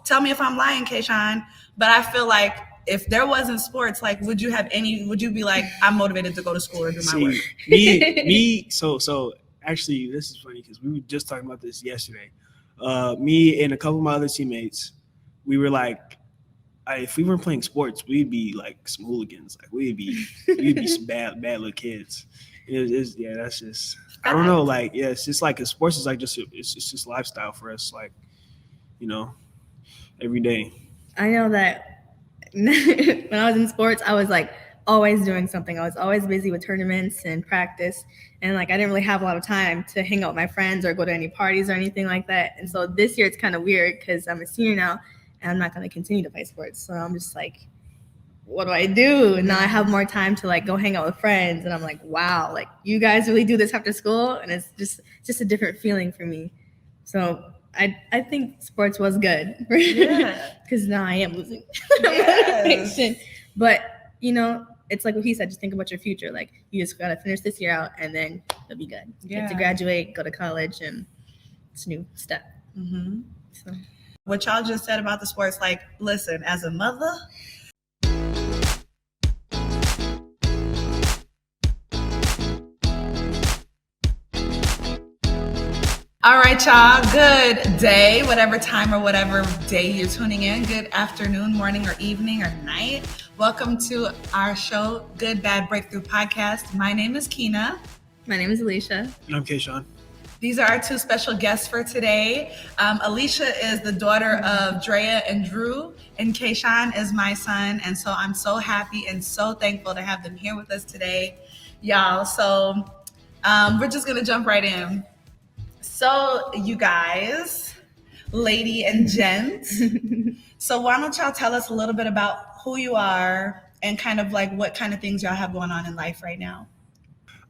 tell me if I'm lying, Kayshawn, but I feel like if there wasn't sports, like, would you be like, I'm motivated to go to school or do my work? So actually, this is funny because we were just talking about this yesterday. Me and a couple of my other teammates, we were like, if we weren't playing sports, we'd be like some hooligans. Like we'd be some bad little kids. That's just, I don't know. Like, yeah, it's just like, sports is like it's just lifestyle for us. Like, every day. I know that when I was in sports, I was like always doing something. I was always busy with tournaments and practice. And like, I didn't really have a lot of time to hang out with my friends or go to any parties or anything like that. And so this year it's kind of weird because I'm a senior now and I'm not going to continue to play sports. So I'm just like, what do I do? And now I have more time to like go hang out with friends. And I'm like, wow, like you guys really do this after school? And it's just a different feeling for me. So I think sports was good. Because now I am losing motivation. But, it's like what he said, just think about your future. Like you just got to finish this year out and then it'll be good. Get to graduate, go to college, and it's a new step. Mm-hmm. So what y'all just said about the sports, like, listen, as a mother, all right, y'all, good day, whatever time or whatever day you're tuning in. Good afternoon, morning, or evening, or night. Welcome to our show, Good Bad Breakthrough Podcast. My name is Keena. My name is Alisha. And I'm Kayshawn. These are our two special guests for today. Alisha is the daughter of Dreya and Drew, and Kayshawn is my son. And so I'm so happy and so thankful to have them here with us today, y'all. So we're just going to jump right in. So you guys, lady and gent, so why don't y'all tell us a little bit about who you are and kind of like what kind of things y'all have going on in life right now?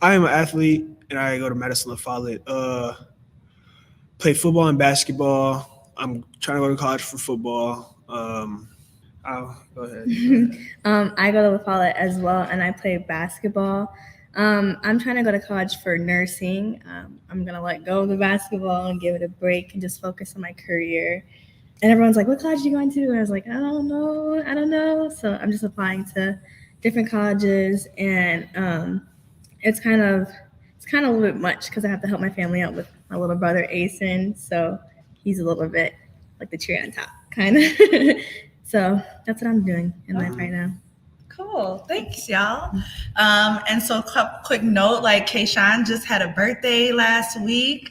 I am an athlete and I go to Madison La Follette. Play football and basketball. I'm trying to go to college for football. Go ahead. I go to La Follette as well and I play basketball. I'm trying to go to college for nursing. I'm going to let go of the basketball and give it a break and just focus on my career. And everyone's like, what college are you going to? And I was like, I don't know. So I'm just applying to different colleges. And it's kind of a little bit much because I have to help my family out with my little brother, Asen. So he's a little bit like the cherry on top, kind of. So that's what I'm doing in life right now. Cool. Thanks, y'all. And so quick note, like Kayshawn just had a birthday last week.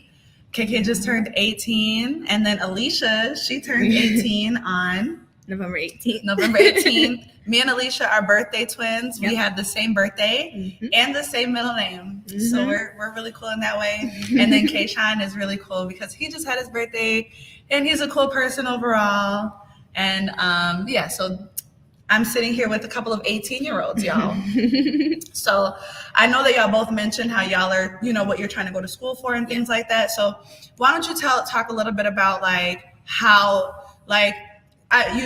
KK just turned 18. And then Alisha, she turned 18 on November 18th. Me and Alisha are birthday twins. Yep. We have the same birthday and the same middle name. Mm-hmm. So we're really cool in that way. And then Kayshawn is really cool because he just had his birthday and he's a cool person overall. And so I'm sitting here with a couple of 18-year-olds, y'all. So I know that y'all both mentioned how y'all are, what you're trying to go to school for and things like that. So why don't you talk a little bit about like how, like, I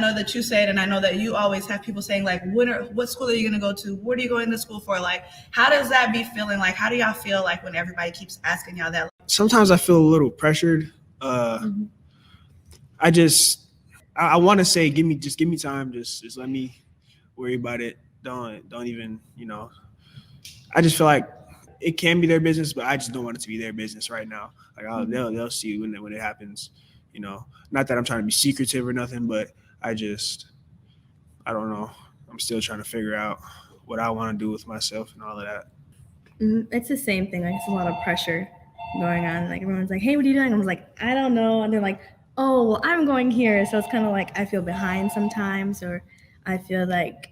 know that you said, and I know that you always have people saying like, what school are you going to go to? What are you going to school for? Like, how does that be feeling? Like, how do y'all feel like when everybody keeps asking y'all that? Sometimes I feel a little pressured. I want to say, give me time. Just let me worry about it. Don't even, I just feel like it can be their business, but I just don't want it to be their business right now. Like they'll see when it happens, not that I'm trying to be secretive or nothing, but I don't know. I'm still trying to figure out what I want to do with myself and all of that. It's the same thing. Like, it's a lot of pressure going on. Like, everyone's like, hey, what are you doing? I was like, I don't know. And they're like, oh, well, I'm going here. So it's kind of like I feel behind sometimes, or I feel like,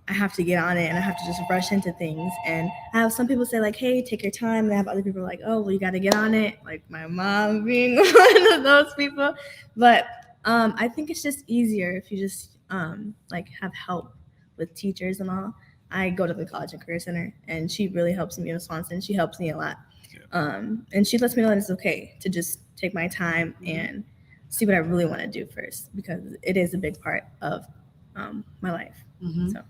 I have to get on it and I have to just rush into things. And I have some people say like, hey, take your time. And I have other people like, oh, well, you got to get on it. Like my mom being one of those people. But I think it's just easier if you just have help with teachers and all. I go to the College and Career Center and she really helps me in Swanson. She helps me a lot. Yeah. And she lets me know that it's okay to just take my time and see what I really want to do first, because it is a big part of my life. So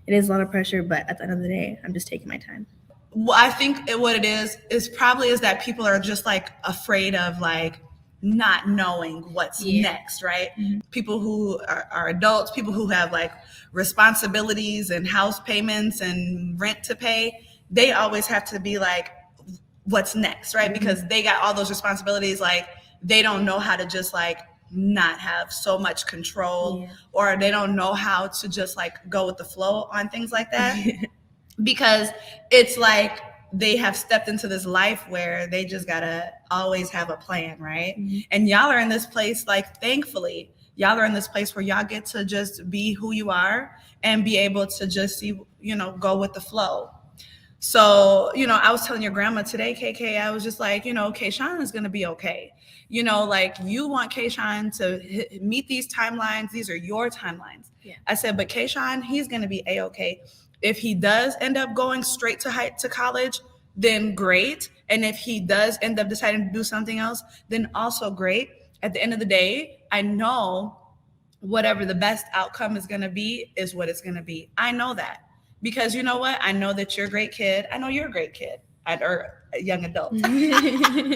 it is a lot of pressure, but at the end of the day, I'm just taking my time. Well, I think what it is probably that people are just like afraid of like not knowing what's next, right? People who are adults, people who have like responsibilities and house payments and rent to pay, they always have to be like, what's next, right? Because they got all those responsibilities. Like they don't know how to just like not have so much control, or they don't know how to just like go with the flow on things like that. Because it's like they have stepped into this life where they just gotta always have a plan, right? And y'all are in this place, like, thankfully, y'all are in this place where y'all get to just be who you are and be able to just see, you know, go with the flow. So, you know, I was telling your grandma today, KK, I was just like, you know, Kayshawn is going to be okay. You know, like you want Kayshawn to meet these timelines. These are your timelines. I said, but Kayshawn, he's going to be A-okay. If he does end up going straight to college, then great. And if he does end up deciding to do something else, then also great. At the end of the day, I know whatever the best outcome is going to be is what it's going to be. I know that. Because you know what? I know that you're a great kid. I know you're a great kid or a young adult. I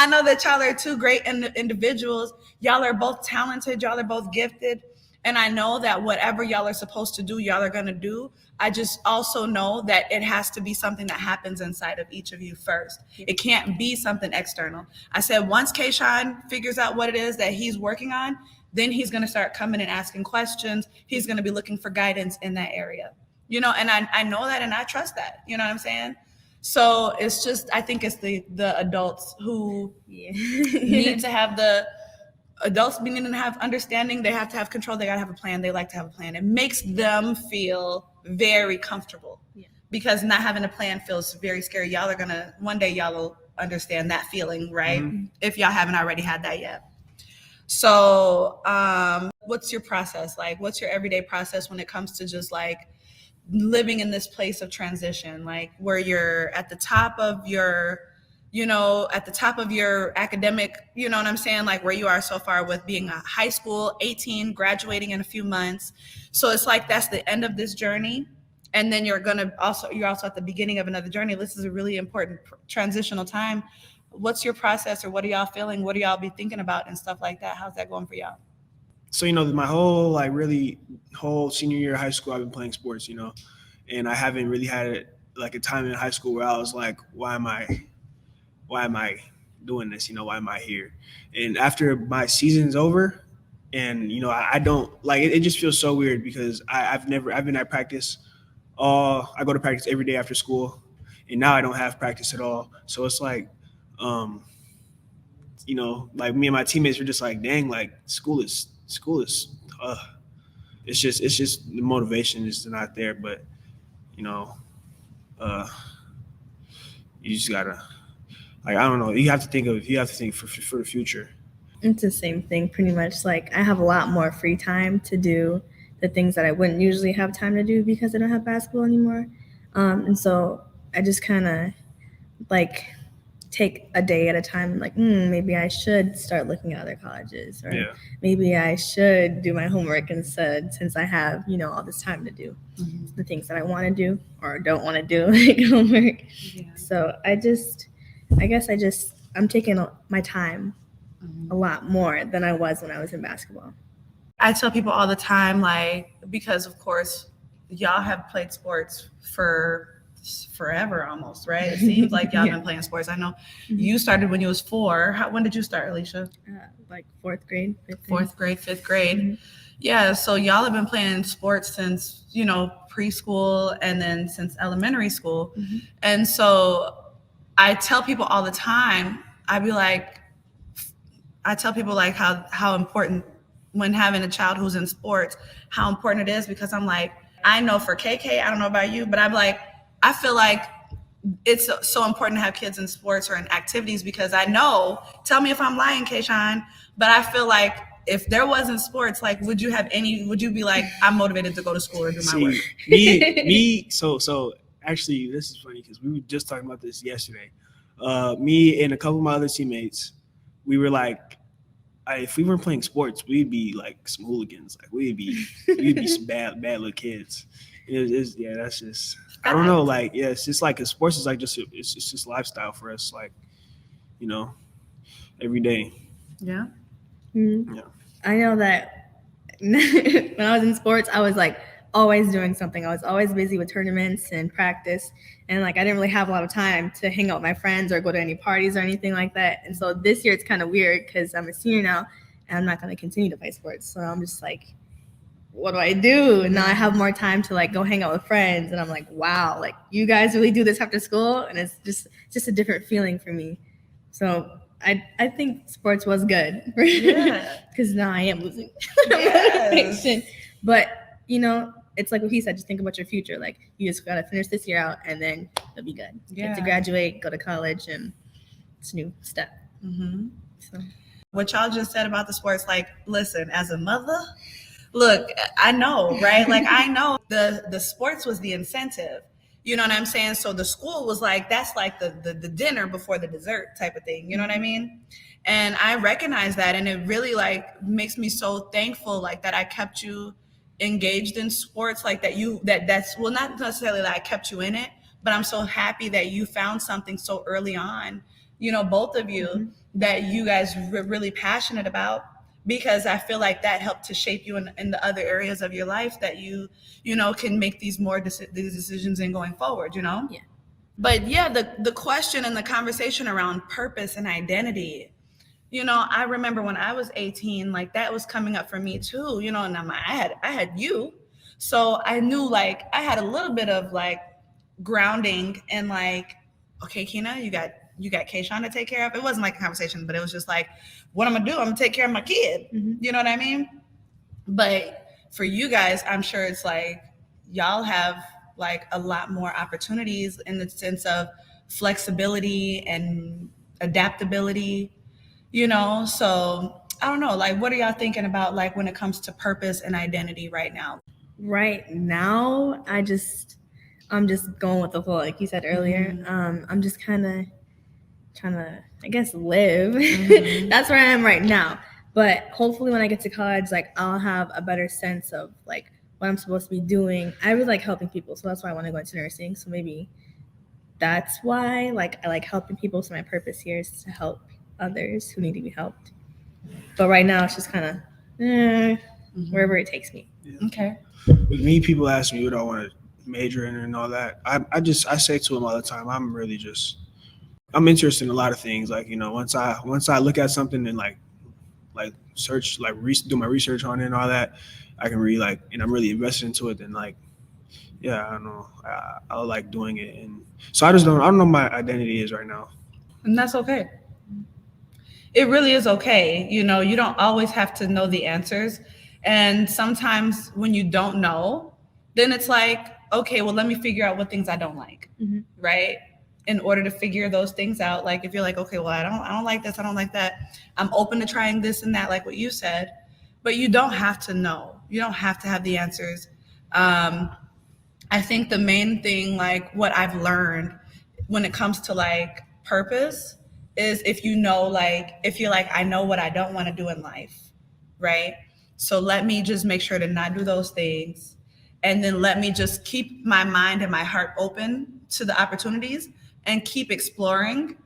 know that y'all are two great individuals. Y'all are both talented. Y'all are both gifted. And I know that whatever y'all are supposed to do, y'all are going to do. I just also know that it has to be something that happens inside of each of you first. It can't be something external. I said once Kayshawn figures out what it is that he's working on, then he's going to start coming and asking questions. He's going to be looking for guidance in that area. You know, and I know that and I trust that. You know what I'm saying? So it's just, I think it's the adults who need to have adults need to have understanding. They have to have control. They got to have a plan. They like to have a plan. It makes them feel very comfortable because not having a plan feels very scary. One day y'all will understand that feeling, right? If y'all haven't already had that yet. So what's your process like? What's your everyday process when it comes to just like living in this place of transition, like where you're at the top of your, you know, at the top of your academic, you know what I'm saying? Like where you are so far with being a high school, 18, graduating in a few months. So it's like, that's the end of this journey. And then you're also at the beginning of another journey. This is a really important transitional time. What's your process, or what are y'all feeling? What do y'all be thinking about and stuff like that? How's that going for y'all? So, you know, my whole senior year of high school, I've been playing sports, you know, and I haven't really had like a time in high school where I was like, why am I doing this? You know, why am I here? And after my season's over and, you know, I don't like it just feels so weird because I've been at practice. I go to practice every day after school, and now I don't have practice at all. So it's like, you know, like me and my teammates were just like, dang, like school is it's just the motivation is not there. But you know, you just gotta, like, I don't know, you have to think for the future. It's the same thing pretty much. Like I have a lot more free time to do the things that I wouldn't usually have time to do because I don't have basketball anymore. And so I just kind of like take a day at a time, like maybe I should start looking at other colleges, or maybe I should do my homework instead, since I have, you know, all this time to do the things that I want to do or don't want to do, like homework. So I'm taking my time a lot more than I was when I was in basketball. I tell people all the time, like, because of course y'all have played sports for forever almost, right? It seems like y'all been playing sports. I know you started when you was 4. When did you start, Alisha? Like 4th grade, 5th grade. Yeah, so y'all have been playing sports since, you know, preschool and then since elementary school. And so I tell people all the time, I tell people like how important, when having a child who's in sports, how important it is, because I'm like, I know for KK, I don't know about you, but I'm like, I feel like it's so important to have kids in sports or in activities, because I know, tell me if I'm lying, Kayshawn, but I feel like if there wasn't sports, like, would you be like, I'm motivated to go to school or do my work? So actually, this is funny because we were just talking about this yesterday. Me and a couple of my other teammates, we were like, if we weren't playing sports, we'd be like some hooligans. Like we'd be some bad little kids. That's just, I don't know. Like, it's just like, sports is like it's just lifestyle for us. Like, you know, every day. Yeah. Mhm. Yeah. I know that when I was in sports, I was like always doing something. I was always busy with tournaments and practice. And like I didn't really have a lot of time to hang out with my friends or go to any parties or anything like that. And so this year it's kind of weird because I'm a senior now and I'm not going to continue to play sports. So I'm just like, what do I do? And now I have more time to like go hang out with friends. And I'm like, wow, like you guys really do this after school? And it's just a different feeling for me. So I think sports was good. Yeah. Because now I am losing Yes. motivation. But, you know, it's like what he said, just think about your future. Like you just got to finish this year out and then it'll be good. Yeah. Get to graduate, go to college, and it's a new step. Mm-hmm. So What y'all just said about the sports, like, listen, as a mother, look, I know, right? Like, I know the sports was the incentive. You know what I'm saying? So the school was like, that's like the dinner before the dessert type of thing. You know what I mean? And I recognize that. And it really like makes me so thankful, like that I kept you engaged in sports, like that's well, not necessarily that I kept you in it, but I'm so happy that you found something so early on, you know, both of you, that you guys were really passionate about, because I feel like that helped to shape you in the other areas of your life that you know, can make these these decisions in going forward, you know? Yeah. But yeah, the question and the conversation around purpose and identity, you know, I remember when I was 18, like that was coming up for me too, you know, and I had you. So I knew like I had a little bit of like grounding and like, okay, Keena, you got Kayshawn to take care of. It wasn't like a conversation, but it was just like, what I'm gonna do? I'm gonna take care of my kid. You know what I mean? But for you guys, I'm sure it's like y'all have like a lot more opportunities in the sense of flexibility and adaptability, you know? So I don't know, like what are y'all thinking about like when it comes to purpose and identity right now? right now, I'm just going with the flow, like you said earlier. I'm just kind of trying to, I guess, live. That's where I am right now. But hopefully when I get to college, like I'll have a better sense of like what I'm supposed to be doing. I really like helping people, so that's why I want to go into nursing. So maybe that's why like I like helping people. So my purpose here is to help others who need to be helped. But right now it's just kind of wherever it takes me. Okay. With me, people ask me what I want to major in and all that. I say to them all the time, I'm interested in a lot of things. Like, you know, once I look at something and like search, like do my research on it and all that, I can really like, and I'm really invested into it. Then like, yeah, I don't know, I like doing it. And so I don't know what my identity is right now. And that's okay. It really is okay. You know, you don't always have to know the answers. And sometimes when you don't know, then it's like, okay, well, let me figure out what things I don't like, right? In order to figure those things out. Like if you're like, okay, well, I don't like this, I don't like that. I'm open to trying this and that, like what you said, but you don't have to know. You don't have to have the answers. I think the main thing, like what I've learned when it comes to like purpose is if you're like, I know what I don't want to do in life, right? So let me just make sure to not do those things. And then let me just keep my mind and my heart open to the opportunities and keep exploring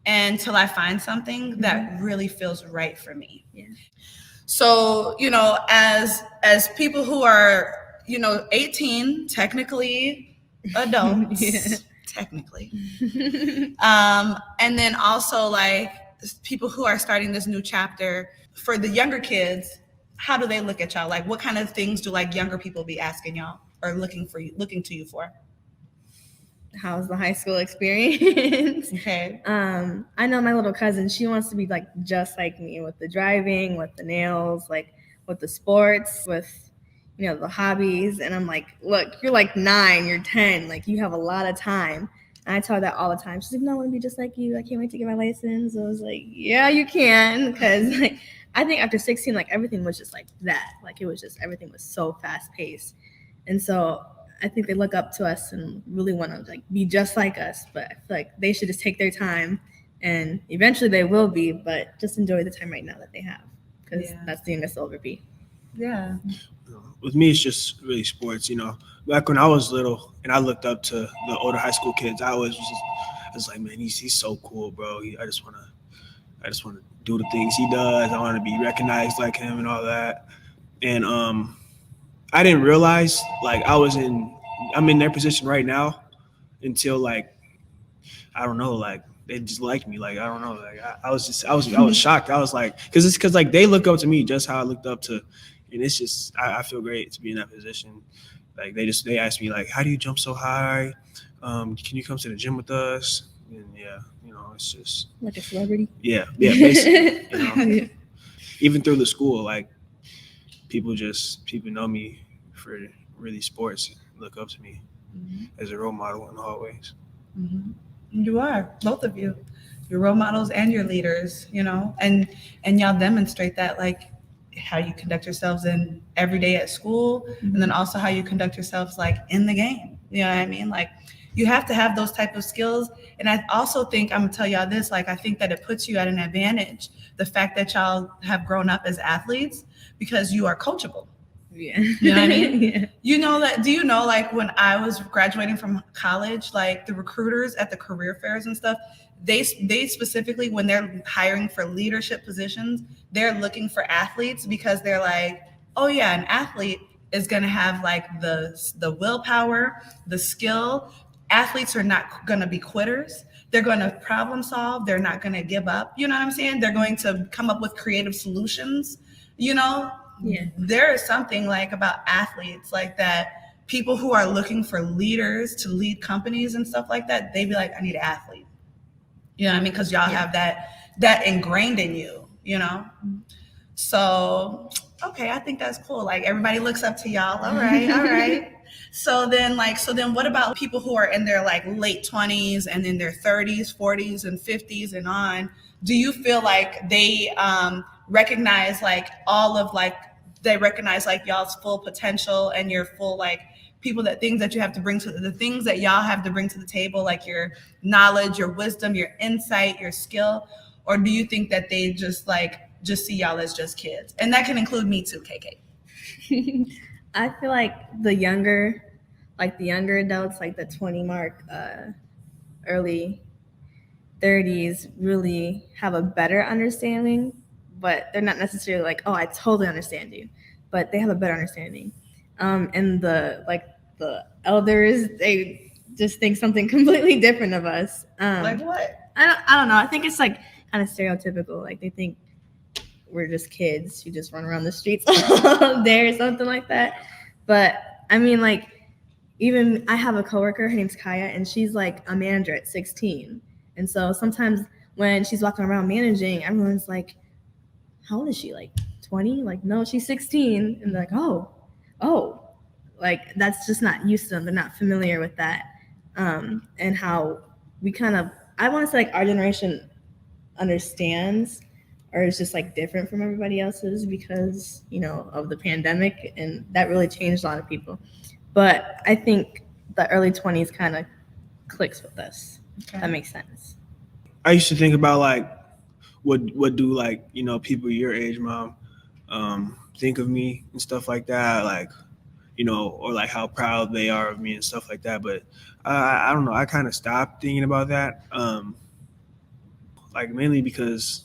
until I find something that really feels right for me. Yeah. So, you know, as people who are, you know, 18, technically adults, technically. And then also like people who are starting this new chapter, for the younger kids, how do they look at y'all? Like what kind of things do like younger people be asking y'all or looking to you for? How's the high school experience? Okay. I know my little cousin, she wants to be like just like me with the driving, with the nails, like with the sports, with, you know, the hobbies. And I'm like, look, you're like 9, you're 10, like you have a lot of time. And I tell her that all the time. She's like, no, I want to be just like you. I can't wait to get my license. I was like, yeah, you can. Because like, I think after 16, like everything was just like that. Like it was just, everything was so fast paced. And so I think they look up to us and really want to like be just like us. But I feel like they should just take their time and eventually they will be, but just enjoy the time right now that they have. Because that's the youngest they'll ever be. Yeah. With me, it's just really sports. You know, back when I was little and I looked up to the older high school kids, I was like, man, he's so cool, bro. I just want I just want to do the things he does. I want to be recognized like him and all that. And I didn't realize like I'm in their position right now until like I don't know, like they just liked me. Like I don't know, like I was shocked. I was like, because like they look up to me just how I looked up to, and it's just I feel great to be in that position. Like they asked me like, how do you jump so high? Can you come to the gym with us? And yeah, it's just like a celebrity. Yeah, basically. Yeah. Even through the school, like people know me for really sports, look up to me as a role model in the hallways. Mm-hmm. You are, both of you. You're role models and you're leaders, and y'all demonstrate that, like how you conduct yourselves in every day at school, and then also how you conduct yourselves like in the game. You know what I mean? Like you have to have those type of skills. And I also think, I'm gonna tell y'all this, like I think that it puts you at an advantage, the fact that y'all have grown up as athletes, because you are coachable. Yeah. You know what I mean? Yeah. Do you know, like when I was graduating from college, like the recruiters at the career fairs and stuff, they specifically, when they're hiring for leadership positions, they're looking for athletes, because they're like, oh yeah, an athlete is going to have like the willpower, the skill. Athletes are not going to be quitters. They're going to problem solve. They're not going to give up. You know what I'm saying? They're going to come up with creative solutions, Yeah. There is something like about athletes like that. People who are looking for leaders to lead companies and stuff like that, they be like, I need an athlete. You know what I mean? Because y'all have that ingrained in you, So, okay, I think that's cool. Like everybody looks up to y'all. All right. So then what about people who are in their like late 20s and in their 30s, 40s, and 50s and on? Do you feel like they recognize like they recognize like y'all's full potential and your full like things that you have to bring to the things that y'all have to bring to the table, like your knowledge, your wisdom, your insight, your skill? Or do you think that they just see y'all as just kids? And that can include me too, KK. I feel like the younger adults, like the 20 mark, early 30s, really have a better understanding, but they're not necessarily like, oh, I totally understand you, but they have a better understanding. And the elders, they just think something completely different of us. Like what? I don't know. I think it's like kind of stereotypical. Like they think we're just kids who just run around the streets all day or something like that. But I mean, like, even I have a coworker, her name's Kaya, and she's like a manager at 16. And so sometimes when she's walking around managing, everyone's like, how old is she? Like 20? Like, no, she's 16. And they're like, oh, like that's just not used to them. They're not familiar with that. And how we I want to say like our generation understands, or is just like different from everybody else's because, of the pandemic, and that really changed a lot of people. But I think the early 20s kind of clicks with us. Okay. That makes sense. I used to think about like, what do like, people your age, Mom, think of me and stuff like that, like, or like how proud they are of me and stuff like that. But I don't know. I kind of stopped thinking about that, like mainly because,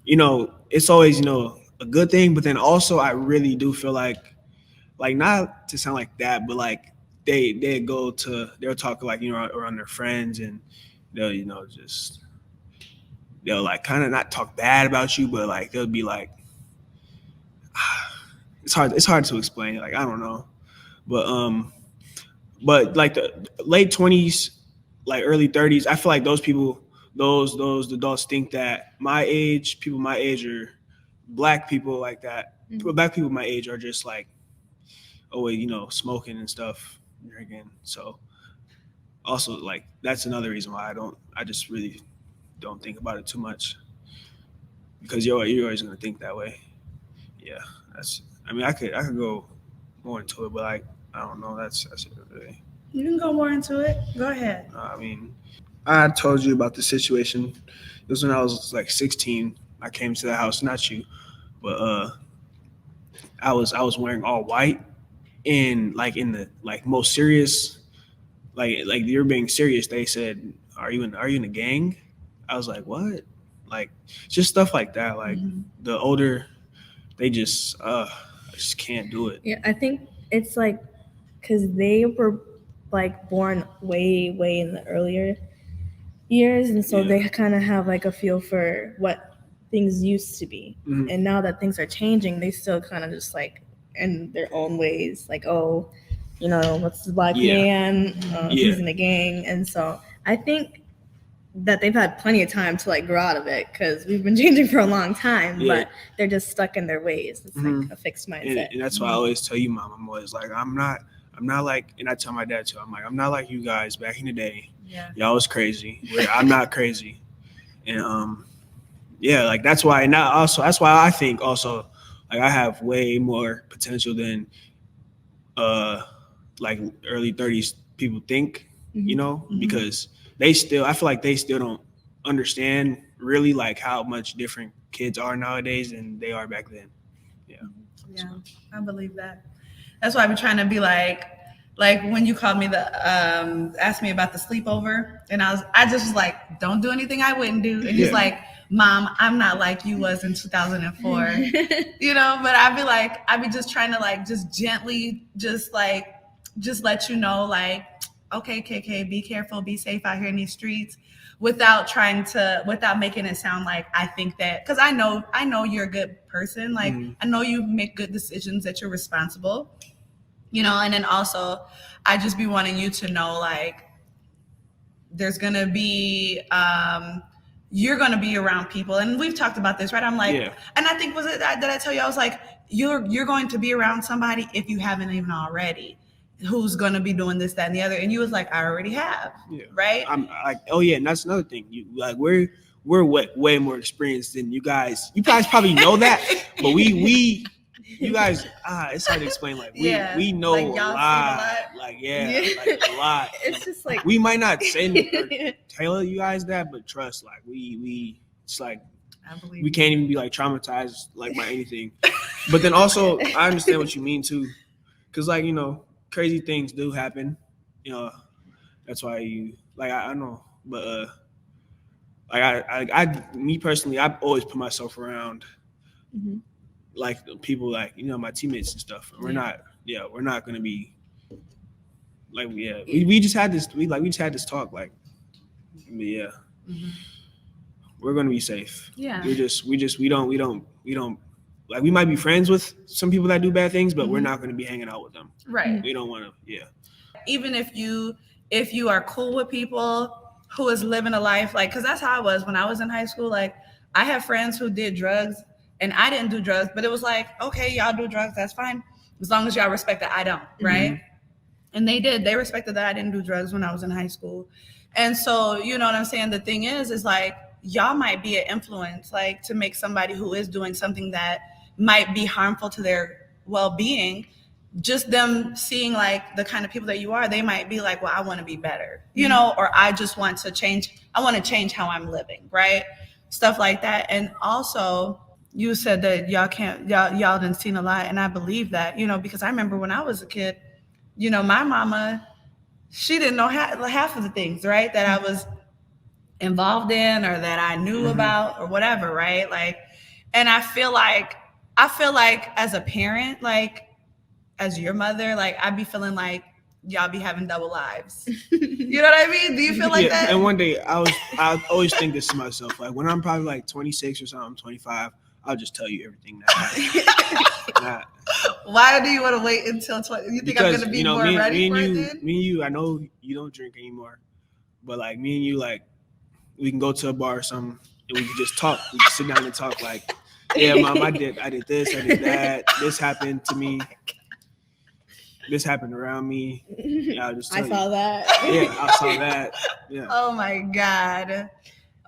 it's always, a good thing. But then also I really do feel like not to sound like that, but like they'll talk like, around their friends, and they'll, they'll like kind of not talk bad about you, but like they'll be like, it's hard to explain. Like, I don't know. But like the late 20s, like early 30s, I feel like those people, those adults think that people my age, or black people like that, black people my age are just like, smoking and stuff, drinking. So also like that's another reason why I just really don't think about it too much, because you're always gonna think that way. Yeah, I could go more into it, but like I don't know. That's it really. You can go more into it. Go ahead. I told you about the situation. It was when I was like 16. I came to the house, not you, but I was wearing all white, and like in the like most serious, like you're being serious. They said, "Are you in a gang?" I was like, "What?" Like just stuff like that. Like the older, they just can't do it. Yeah, I think it's like because they were like born way in the earlier years, and so they kind of have like a feel for what things used to be. And now that things are changing, they still kind of just like in their own ways, like, oh, you know, what's the black man? He's in a gang. And so I think that they've had plenty of time to like grow out of it because we've been changing for a long time, but they're just stuck in their ways. It's like a fixed mindset. And that's why I always tell you, Mom, I'm always like, I'm not like, and I tell my dad too, I'm like, I'm not like you guys back in the day. Yeah. Y'all was crazy. I'm not crazy. And like that's why, and that's why I think also like I have way more potential than like early 30s people think, you know, because I feel like they still don't understand really like how much different kids are nowadays than they are back then. Yeah, I believe that. That's why I've been trying to be like when you called me asked me about the sleepover, and I just was like, don't do anything I wouldn't do. And he's like, Mom, I'm not like you was in 2004, you know, but I'd be just trying to like, just gently, just let you know, like, okay, KK, be careful, be safe out here in these streets, without making it sound like I think that, because I know you're a good person. Like, I know you make good decisions, that you're responsible, you know, and then also I just be wanting you to know, like, there's going to be, you're going to be around people. And we've talked about this, right? I'm like, and I think, did I tell you, I was like, you're going to be around somebody, if you haven't even already, who's going to be doing this, that, and the other. And you was like, I already have, right? I'm like, oh yeah. And that's another thing. You like, we're way more experienced than you guys. You guys probably know that, but you guys, it's hard to explain. Like we know like, a lot. Like like a lot. It's just like we might not say or tell you guys that, but trust, like we it's like we can't even be like traumatized like by anything. But then also I understand what you mean too, because like, you know, crazy things do happen. You know, that's why you like I know, but like I me personally, I've always put myself around. Like people, like, you know, my teammates and stuff. We're not going to be like, we just had this talk, like, we're going to be safe. Yeah. We don't like, we might be friends with some people that do bad things, but we're not going to be hanging out with them. Right. We don't want to. Even if you are cool with people who is living a life, like, cause that's how I was when I was in high school. Like, I have friends who did drugs, and I didn't do drugs, but it was like, okay, y'all do drugs, that's fine, as long as y'all respect that I don't, right? And they respected that I didn't do drugs when I was in high school. And so, you know what I'm saying? The thing is like, y'all might be an influence, like, to make somebody who is doing something that might be harmful to their well-being, just them seeing like the kind of people that you are, they might be like, well, I want to be better, you know, or I just want to change. I want to change how I'm living, right? Stuff like that. And also, you said that y'all done seen a lot, and I believe that, you know, because I remember when I was a kid, you know, my mama, she didn't know half of the things, right, that I was involved in or that I knew about or whatever, right? Like, and I feel like as a parent, like, as your mother, like, I'd be feeling like y'all be having double lives. You know what I mean? Do you feel like that? And one day I always think this to myself, like, when I'm probably like 26 or something, 25, I'll just tell you everything that Why do you want to wait until 20? You think because, I'm going to be more ready for it then? Me and you, I know you don't drink anymore, but like me and you, like, we can go to a bar or something and we can just talk. We can sit down and talk, like, yeah, Mom, I did this, I did that. This happened to me. This happened around me. Yeah, I saw that. Yeah, I saw that. Yeah. Oh my God.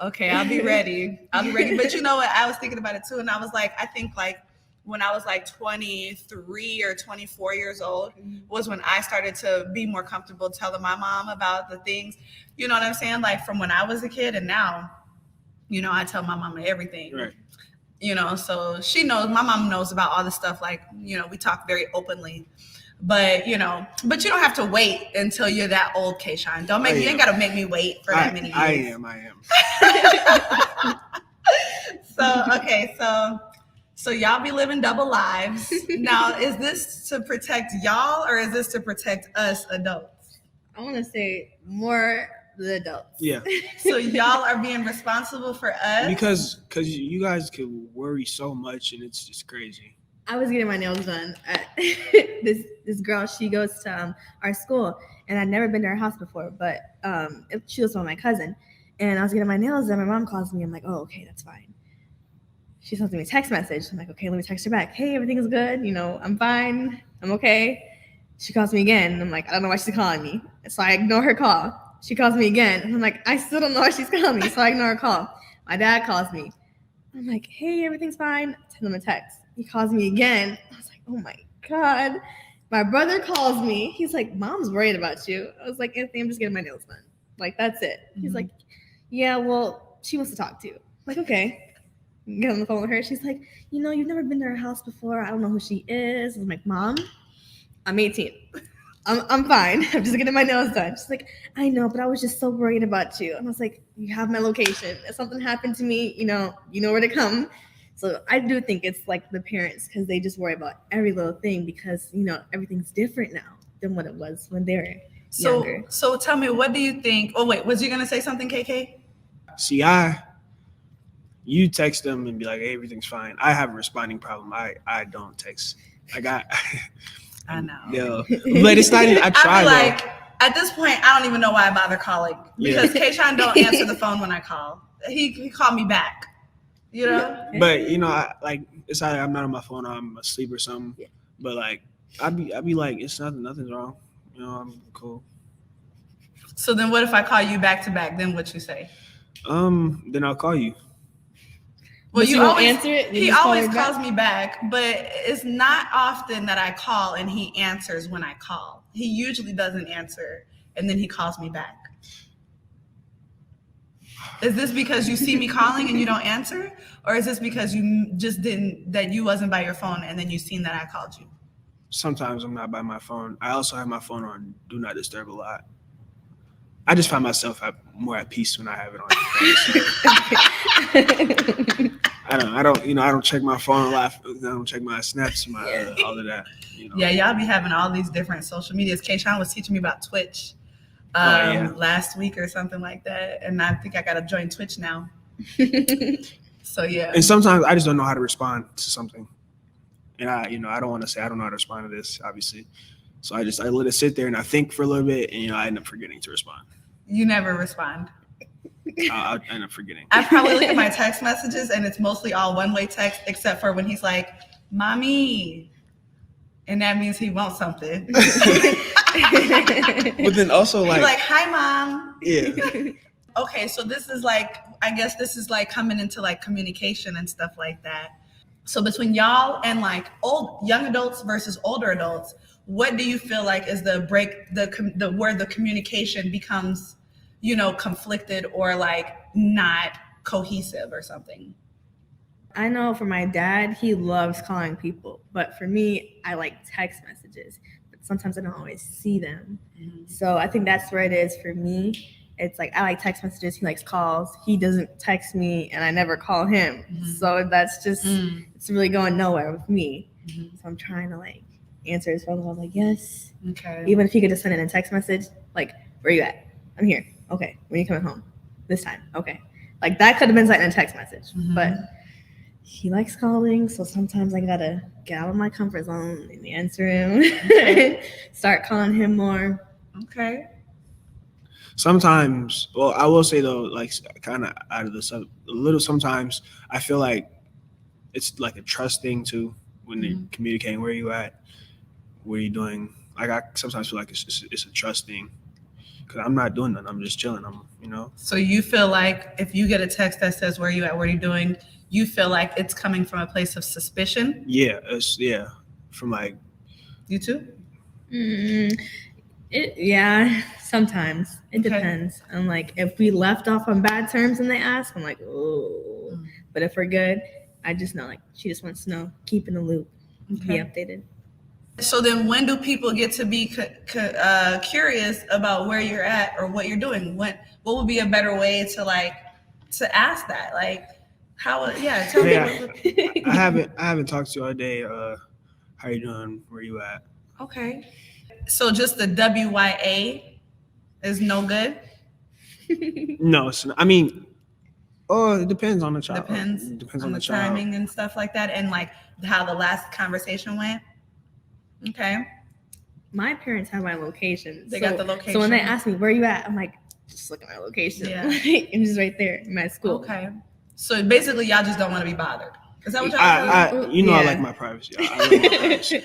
Okay, I'll be ready. But you know what? I was thinking about it too, and I was like, I think like when I was like 23 or 24 years old was when I started to be more comfortable telling my mom about the things, you know what I'm saying? Like from when I was a kid, and now, you know, I tell my mama everything. Right. You know, so she knows, my mom knows about all the stuff, like, you know, we talk very openly. But you don't have to wait until you're that old, Kayshawn. You ain't gotta make me wait for that many years. I am. So y'all be living double lives. Now, is this to protect y'all or is this to protect us adults? I want to say more the adults. Yeah. So y'all are being responsible for us? Because you guys could worry so much and it's just crazy. I was getting my nails done at this girl. She goes to our school, and I'd never been to her house before, but she was with my cousin. And I was getting my nails done. My mom calls me. I'm like, oh, okay, that's fine. She sends me a text message. I'm like, okay, let me text her back. Hey, everything is good. I'm fine. I'm okay. She calls me again. I'm like, I don't know why she's calling me. So I ignore her call. She calls me again. And I'm like, I still don't know why she's calling me. So I ignore her call. My dad calls me. I'm like, hey, everything's fine. Send him a text. He calls me again. I was like, oh my God. My brother calls me. He's like, Mom's worried about you. I was like, Anthony, I'm just getting my nails done. Like, that's it. Mm-hmm. He's like, yeah, well, she wants to talk to you. I'm like, okay. Get on the phone with her. She's like, you've never been to her house before. I don't know who she is. I'm like, Mom, I'm 18. I'm fine. I'm just getting my nails done. She's like, I know, but I was just so worried about you. And I was like, you have my location. If something happened to me, you know where to come. So I do think it's like the parents, because they just worry about every little thing because, everything's different now than what it was when they were younger. So tell me, what do you think? Oh, wait, was you going to say something, KK? See, you text them and be like, hey, everything's fine. I have a responding problem. I don't text. I know. Yeah. But it's not even, I try. Like, at this point, I don't even know why I bother calling. Because Kayshawn don't answer the phone when I call. He called me back. But it's either I'm not on my phone or I'm asleep or something. Yeah. But like I'd be like, it's nothing's wrong. I'm cool. So then what if I call you back to back? Then what you say? Then I'll call you. Well, you always answer it. He always calls me back, but it's not often that I call and he answers when I call. He usually doesn't answer and then he calls me back. Is this because you see me calling and you don't answer? Or is this because you just that you wasn't by your phone and then you seen that I called you? Sometimes I'm not by my phone. I also have my phone on Do Not Disturb a lot. I just find myself more at peace when I have it on. I don't check my phone a lot. I don't check my snaps, all of that. Yeah, y'all be having all these different social medias. Kayshawn was teaching me about Twitch last week or something like that, and I think I got to join Twitch now. So yeah. And sometimes I just don't know how to respond to something, and I don't want to say I don't know how to respond to this, obviously. So I let it sit there and I think for a little bit, and I end up forgetting to respond. You never respond. I end up forgetting. I probably look at my text messages and it's mostly all one-way text, except for when he's like, "Mommy," and that means he wants something. But then also he's like, "Hi, Mom." Yeah. Okay, so this is I guess this is coming into communication and stuff like that. So between y'all and young adults versus older adults, what do you feel like is the where the communication becomes, conflicted or not cohesive or something? I know for my dad, he loves calling people, but for me, I like text messages, but sometimes I don't always see them. Mm-hmm. So I think that's where it is for me. It's I like text messages. He likes calls. He doesn't text me and I never call him. Mm-hmm. So that's just, it's really going nowhere with me. Mm-hmm. So I'm trying to answer his phone call. Yes. Okay. Even if he could just send in a text message, where are you at? I'm here. Okay. When are you coming home? This time. Okay. That could have been sent in a text message, but he likes calling. So sometimes I gotta get out of my comfort zone and answer him, start calling him more. Okay. Sometimes, well, I will say though, kind of out of a little, sometimes I feel like it's a trust thing too when they're communicating. Where you at? What are you doing? I sometimes feel like it's a trust thing because I'm not doing nothing. I'm just chilling. So you feel like if you get a text that says where are you at? What are you doing? You feel like it's coming from a place of suspicion? Yeah. From You too? Sometimes it depends. I'm if we left off on bad terms and they ask, I'm oh. But if we're good, I just know she just wants to know, keep in the loop, be updated. So then when do people get to be curious about where you're at or what you're doing? What would be a better way to ask that? Tell me. I haven't talked to you all day. How you doing? Where you at? Okay. So just the WYA is no good? No, it's not. I mean, it depends on the child. Depends on the timing and stuff like that, and like how the last conversation went. Okay. My parents have my location. They got the location. So when they ask me, where you at? I'm like, just look at my location. Yeah. I'm just right there in my school. Okay. So basically, y'all just don't want to be bothered. Is that what y'all I like my privacy. I like my privacy.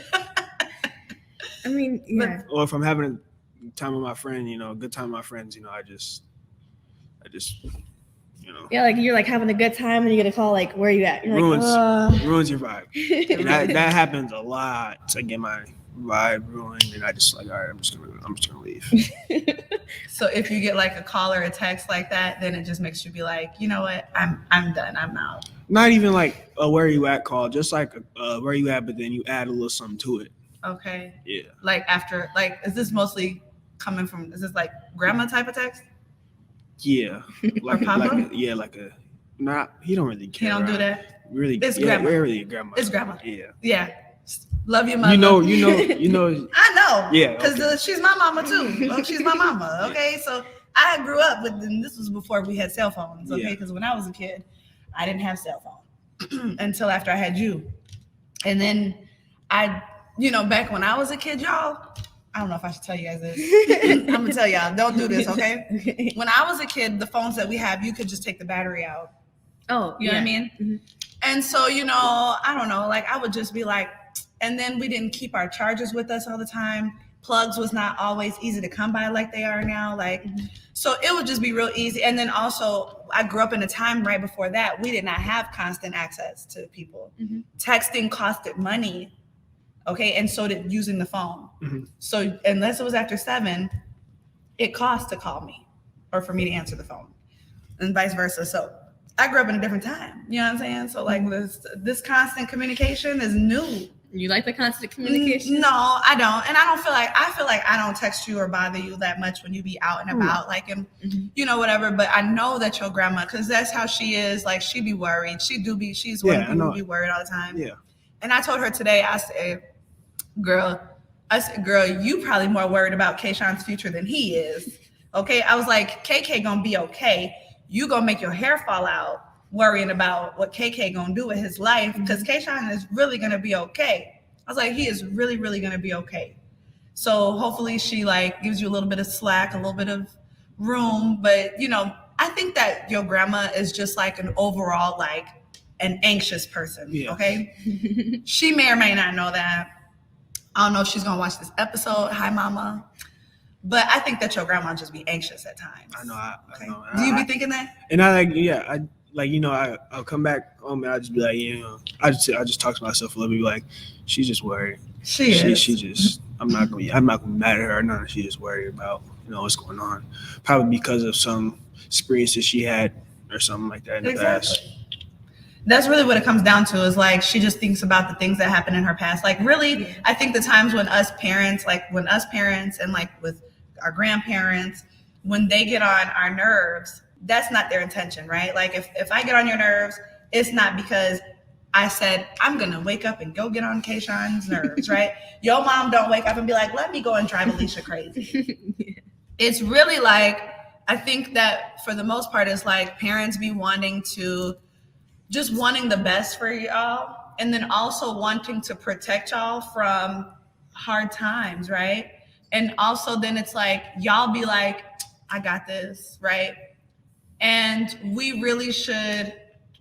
I mean, yeah. Or if I'm having a time with my friend, a good time with my friends, I just, Yeah, like you're like having a good time and you get a call like, where are you at? You're ruins your vibe. And that happens a lot. I get my vibe ruined, and I just like, all right, I'm just gonna leave. So if you get like a call or a text like that, then it just makes you be like, you know what, I'm done, I'm out. Not even like a where you at call, just like where you at, but then you add a little something to it. Okay. Yeah. Like after, like, is this mostly coming from? Is this like grandma type of text? Yeah. Like, or Papa? He don't really care. He don't do that. Really, it's grandma. Really grandma. It's grandma. Yeah. Yeah. Love your mother. You know. I know. Yeah. Because she's my mama too. Oh, she's my mama. Okay. So I grew up with, and this was before we had cell phones. Okay. Because when I was a kid, I didn't have cell phone until after I had you. And then back when I was a kid, y'all, I don't know if I should tell you guys this. I'm going to tell y'all, don't do this, okay? When I was a kid, the phones that we have, you could just take the battery out. Oh, you know what I mean? Mm-hmm. And so, I don't know, like I would just be like, and then we didn't keep our chargers with us all the time. Plugs was not always easy to come by like they are now. Like, so it would just be real easy. And then also I grew up in a time right before that, we did not have constant access to people. Mm-hmm. Texting costed money. Okay. And so did using the phone. Mm-hmm. So unless it was after 7, it cost to call me or for me to answer the phone and vice versa. So I grew up in a different time. You know what I'm saying? So like this constant communication is new. You like the constant communication? No, I don't. And I feel like I don't text you or bother you that much when you be out and about, like, and whatever. But I know that your grandma, because that's how she is. Like, she be worried. She's one of people who be worried all the time. Yeah. And I told her today, I said, girl, you probably more worried about Kayshawn's future than he is. Okay. I was like, KK gonna be okay. You gonna make your hair fall out worrying about what KK gonna do with his life, because Kayshawn is really gonna be okay. I was like, he is really, really gonna be okay. So hopefully she like gives you a little bit of slack, a little bit of room. But I think that your grandma is just like an overall like an anxious person. Yeah. Okay. She may or may not know that. I don't know if she's gonna watch this episode. Hi, mama. But I think that your grandma just be anxious at times. I know. I know. Do you be thinking that? And I'll come back home and I'll just be like, I just talk to myself a little bit, like, she's just worried. She just, I'm not gonna be mad at her or nothing. She's just worried about, what's going on. Probably because of some experiences she had or something like that in the past. That's really what it comes down to, is like she just thinks about the things that happened in her past. Like really, I think the times when us parents and like with our grandparents, when they get on our nerves, that's not their intention, right? Like if I get on your nerves, it's not because I said, I'm going to wake up and go get on Kayshawn's nerves, right? Your mom don't wake up and be like, let me go and drive Alisha crazy. It's really like, I think that for the most part, it's like parents be wanting the best for y'all, and then also wanting to protect y'all from hard times, right? And also then it's like, y'all be like, I got this, right? And we really should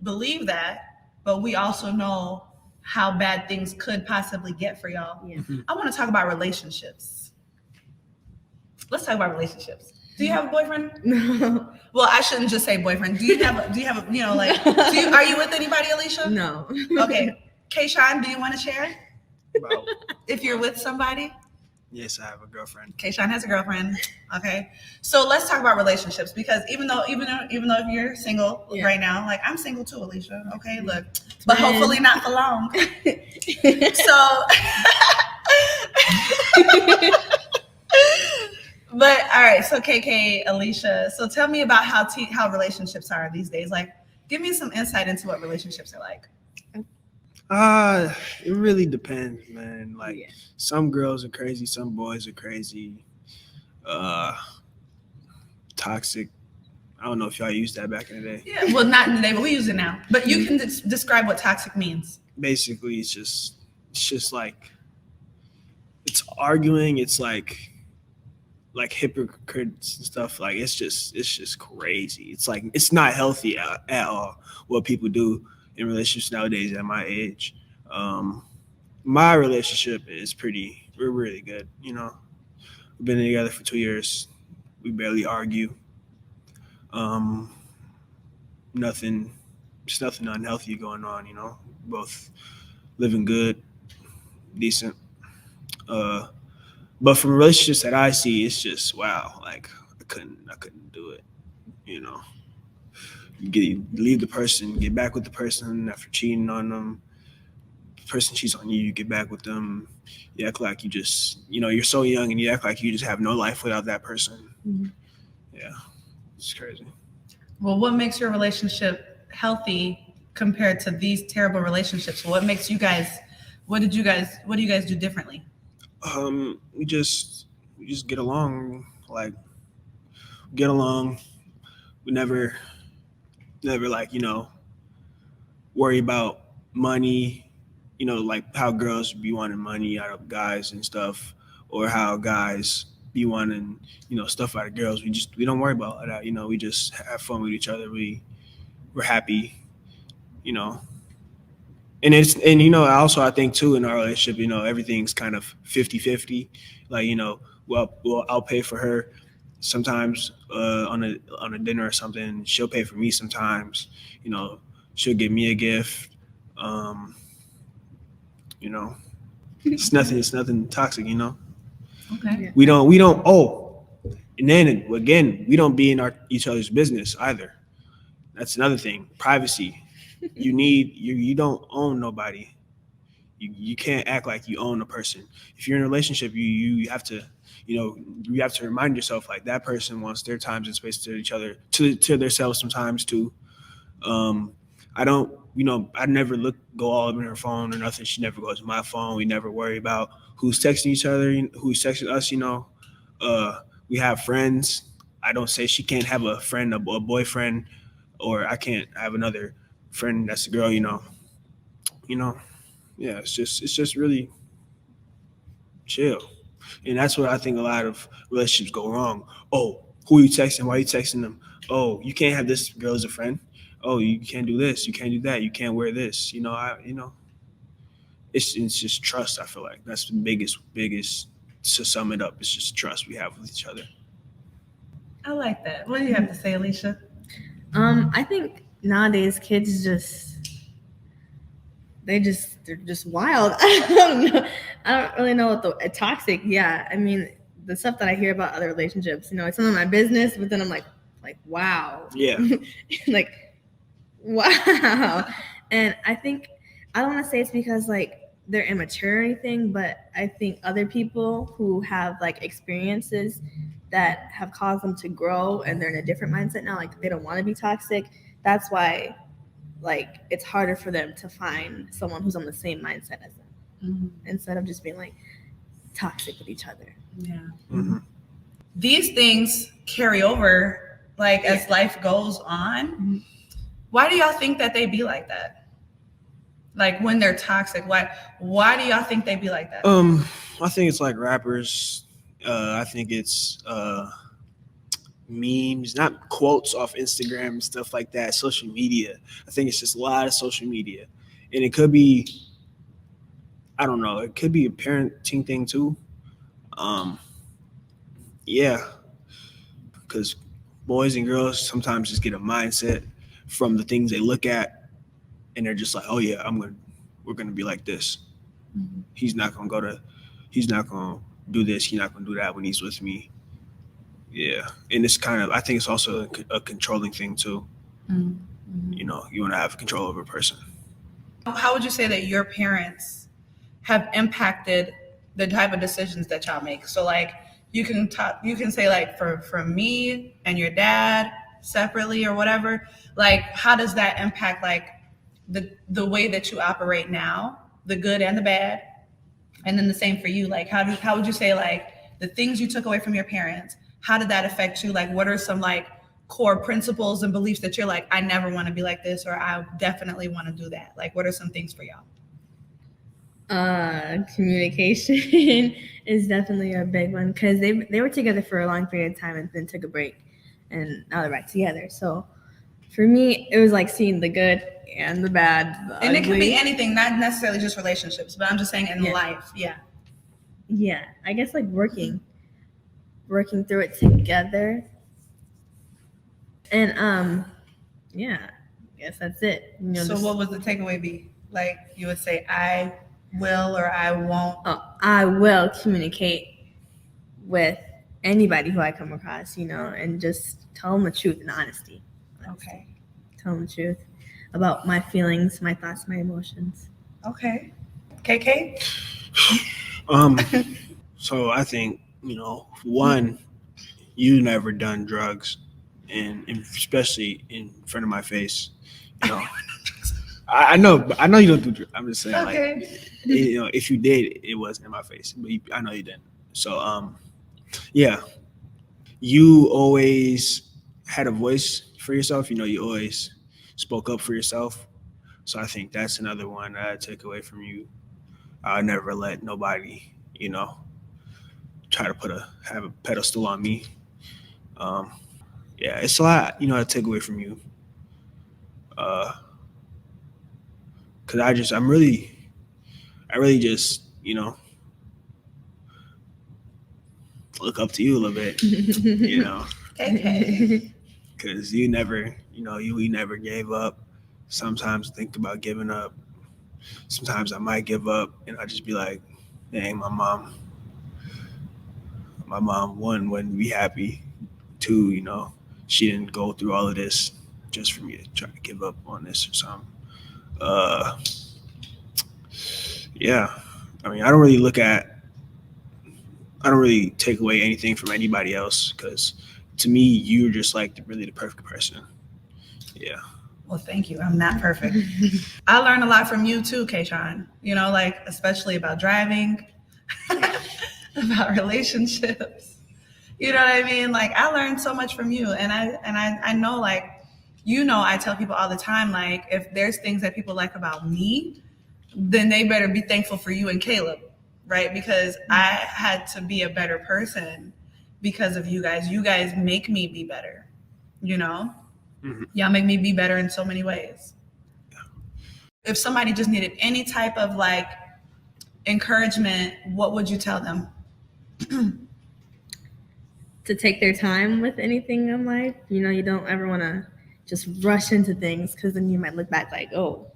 believe that, but we also know how bad things could possibly get for y'all. Yeah. I want to talk about relationships. Let's talk about relationships. Do you have a boyfriend? No. Well, I shouldn't just say boyfriend. Are you with anybody, Alisha? No. Okay. Kayshawn, do you want to share? Wow. If you're with somebody? Yes, I have a girlfriend. Kayshawn has a girlfriend. Okay. So let's talk about relationships, because even though if you're single right now, like I'm single too, Alisha. Okay, look. But hopefully not for long. So but all right, so KK, Alisha, so tell me about how relationships are these days. Like, Give me some insight into what relationships are like. It really depends, man. Like some girls are crazy, some boys are crazy. Toxic. I don't know if y'all used that back in the day. Yeah, well, not in the day, but we use it now. But you can describe what toxic means. Basically, it's just like it's arguing. It's like hypocrites and stuff. Like it's just crazy. It's like it's not healthy at all what people do in relationships nowadays at my age. My relationship is we're really good. You know, we've been together for 2 years. We barely argue. Nothing unhealthy going on. You know, both living good, decent. But from relationships that I see, it's just wow. Like I couldn't do it. You know, you leave the person, get back with the person after cheating on them. The person cheats on you, you get back with them. You act like you just, you're so young and you act like you just have no life without that person. Mm-hmm. Yeah, it's crazy. Well, what makes your relationship healthy compared to these terrible relationships? What makes you guys? What do you guys do differently? We just get along. Like get along. We never like worry about money. Like how girls be wanting money out of guys and stuff, or how guys be wanting stuff out of girls. We don't worry about that. We just have fun with each other. We're happy. And also I think too in our relationship, everything's kind of 50-50. Like, well, I'll pay for her sometimes on a dinner or something. She'll pay for me sometimes. She'll give me a gift. It's nothing toxic. Okay. Yeah. We don't owe. And then again, we don't be in each other's business either. That's another thing. Privacy. You don't own nobody. You can't act like you own a person. If you're in a relationship, you have to, you have to remind yourself like that person wants their time and space to each other, to themselves sometimes too. I don't, I never go all up in her phone or nothing. She never goes to my phone. We never worry about who's texting each other, who's texting us. We have friends. I don't say she can't have a friend, a boyfriend, or I can't have another friend that's a girl. Yeah, it's just really chill. And that's what I think a lot of relationships go wrong. Oh, who are you texting? Why are you texting them? Oh, you can't have this girl as a friend. Oh, you can't do this. You can't do that. You can't wear this. It's just trust. I feel like that's the biggest, to sum it up, it's just trust we have with each other. I like that. What do you have to say, Alisha? I think nowadays kids they're just wild. I don't really know what the toxic. Yeah, I mean the stuff that I hear about other relationships. It's none of my business, but then I'm like wow. Yeah. Like wow. And I think I don't want to say it's because like they're immature or anything, but I think other people who have like experiences that have caused them to grow and they're in a different mindset now, like they don't want to be toxic. That's why like it's harder for them to find someone who's on the same mindset as them, instead of just being like toxic with each other. Yeah. Mm-hmm. These things carry over like as life goes on. Mm-hmm. Why do y'all think that they be like that? Like when they're toxic, why do y'all think they be like that? I think it's like rappers. I think it's memes, not quotes off Instagram and stuff like that, social media. I think it's just a lot of social media. And it could be, I don't know, it could be a parenting thing too. Yeah. Because boys and girls sometimes just get a mindset from the things they look at and they're just like, oh yeah, we're gonna be like this. Mm-hmm. He's not gonna do this, he's not gonna do that when he's with me. Yeah, and it's I think it's also a controlling thing too. Mm-hmm. You want to have control over a person. How would you say that your parents have impacted the type of decisions that y'all make? So like you can say like for me and your dad, separately or whatever, like how does that impact like the way that you operate now, the good and the bad? And then the same for you, like how would you say like the things you took away from your parents, how did that affect you? Like what are some like core principles and beliefs that you're like, I never want to be like this, or I definitely want to do that? Like what are some things for y'all? Communication is definitely a big one, because they were together for a long period of time and then took a break, and now they're back together. So for me, it was like seeing the good and the bad, the and ugly. It can be anything, not necessarily just relationships, but I'm just saying in life. Yeah, I guess like working through it together. And yeah, I guess that's it. So what would the takeaway be? Like you would say, I will or I won't? I will communicate with anybody who I come across, and just tell them the truth and honesty. Okay. Tell them the truth about my feelings, my thoughts, my emotions. Okay. KK? So I think, one, you never done drugs, and especially in front of my face, I know you don't do drugs. I'm just saying, okay. Like, if you did, it wasn't in my face, but I know you didn't. So, yeah, you always had a voice for yourself. You always spoke up for yourself. So I think that's another one that I take away from you. I never let nobody, try to have a pedestal on me. Yeah, it's a lot, to take away from you. Cause I really just, look up to you a little bit, Okay. Cause you never, we never gave up. Sometimes I think about giving up. Sometimes I might give up, and I just be like, dang, my mom, one, wouldn't be happy. Two, she didn't go through all of this just for me to try to give up on this or something. Yeah, I mean, I don't really take away anything from anybody else, because to me, you're just like really the perfect person. Yeah. Well, thank you. I'm not perfect. I learned a lot from you too, Kayshawn. Like especially about driving, about relationships. You know what I mean? Like I learned so much from you, and I know, like, I tell people all the time, like if there's things that people like about me, then they better be thankful for you and Caleb, right? Because I had to be a better person because of you guys. You guys make me be better, Mm-hmm. Y'all make me be better in so many ways. Yeah. If somebody just needed any type of like encouragement, what would you tell them? To take their time with anything in life. You don't ever want to just rush into things, because then you might look back like, oh,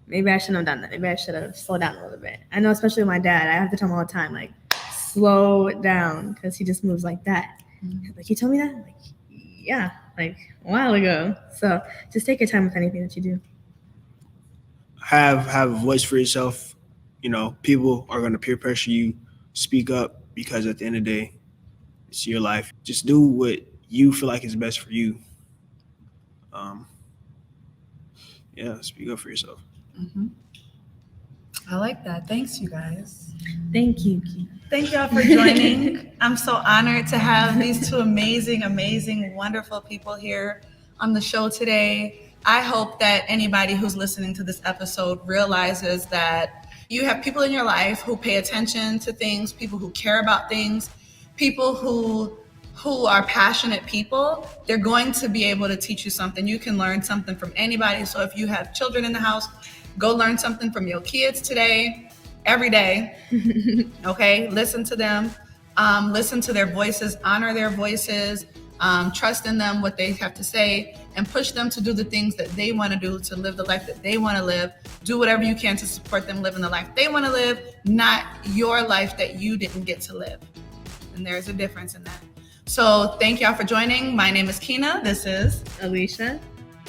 maybe I shouldn't have done that. Maybe I should have slowed down a little bit. I know, especially with my dad, I have to tell him all the time, like, slow down, because he just moves like that. Mm-hmm. Like, you told me that? Like, yeah, like a while ago. So just take your time with anything that you do. Have a voice for yourself. People are going to peer pressure you. Speak up, because at the end of the day, it's your life. Just do what you feel like is best for you. Yeah, speak up for yourself. Mm-hmm. I like that. Thanks, you guys. Thank you. Thank y'all for joining. I'm so honored to have these two amazing, wonderful people here on the show today. I hope that anybody who's listening to this episode realizes that you have people in your life who pay attention to things, people who care about things, people who are passionate people. They're going to be able to teach you something. You can learn something from anybody. So if you have children in the house, go learn something from your kids today, every day. Okay, listen to them, listen to their voices, honor their voices, trust in them, what they have to say, and push them to do the things that they want to do, to live the life that they want to live. Do whatever you can to support them living the life they want to live, not your life that you didn't get to live. And there's a difference in that. So thank y'all for joining. My name is Keena. This is Alisha.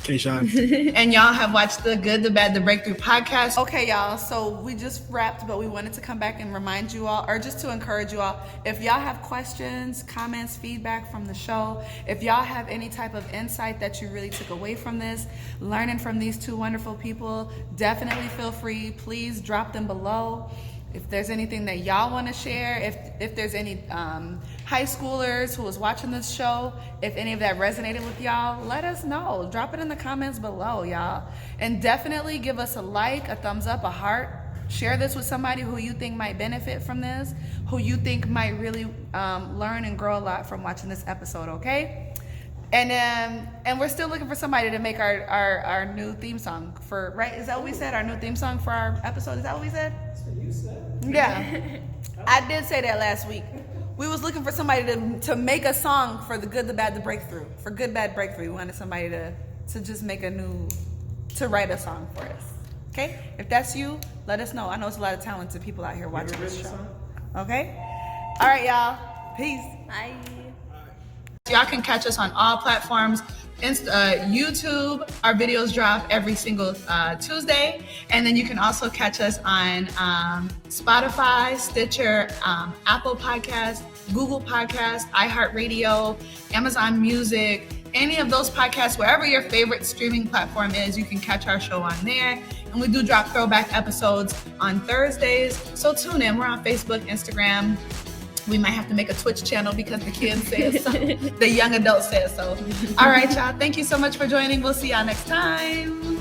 Keishan. And y'all have watched the Good, the Bad, the Breakthrough podcast. Okay, y'all. So we just wrapped, but we wanted to come back and remind you all, or just to encourage you all, if y'all have questions, comments, feedback from the show, if y'all have any type of insight that you really took away from this, learning from these two wonderful people, definitely feel free. Please drop them below. If there's anything that y'all want to share, if there's any high schoolers who was watching this show, if any of that resonated with y'all, let us know. Drop it in the comments below, y'all. And definitely give us a like, a thumbs up, a heart. Share this with somebody who you think might benefit from this, who you think might really learn and grow a lot from watching this episode, okay? And we're still looking for somebody to make our new theme song for, right? Is that what we said? Our new theme song for our episode? Is that what we said? Yeah. I did say that last week. We was looking for somebody to make a song for the Good, the Bad, the Breakthrough. For Good, Bad, Breakthrough. We wanted somebody to just make to write a song for us. Okay? If that's you, let us know. I know it's a lot of talented people out here watching this show. Okay? All right, y'all. Peace. Bye. Y'all can catch us on all platforms. YouTube, our videos drop every single Tuesday. And then you can also catch us on Spotify, Stitcher, Apple Podcasts, Google Podcasts, iHeartRadio, Amazon Music, any of those podcasts, wherever your favorite streaming platform is, you can catch our show on there. And we do drop throwback episodes on Thursdays. So tune in. We're on Facebook, Instagram. We might have to make a Twitch channel because the kids say so. The young adults say so. All right, y'all. Thank you so much for joining. We'll see y'all next time.